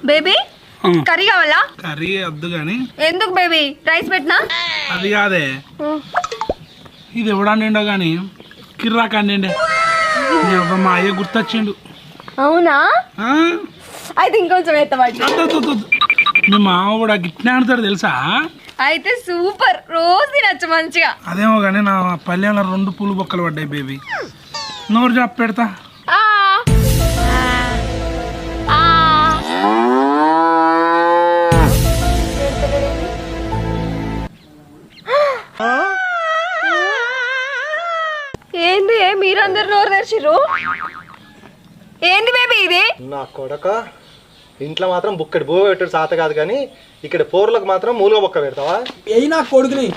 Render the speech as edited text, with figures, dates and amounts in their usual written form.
Baby curry కావాలా? Curry వద్దు గాని. ఎందుకు బేబీ? రైస్ పెట్టినా? అది కాదే, ఇది ఎవడనిండో గాని కిర్రాక్ అండి. మా అయ్య గుర్తొచ్చిండు. అవునా? ఆ? అయితే ఇంకొంచెం ఎత్తబట్టి. మీ మామ కూడా గిట్నే ఆడతాడు తెలుసా? అయితే సూపర్, రోజు తినచ్చు మంచిగా. అదేమో కానీ నా పల్లెలో 2 పూలు బొక్కలు పడ్డాయి బేబీ. నోరు జాప్ పెడతా. ఏంది మీరందరు నోరు తెరిచిర్రు? ఏంది బేబీ ఇది? నా కొడక, ఇంట్లో మాత్రం బుక్కడి బువ్వ పెట్టాడు సాత కాదు కానీ ఇక్కడ పోర్లకు మాత్రం మూలుగా బొక్క పెడతావా? నా కొడుకుని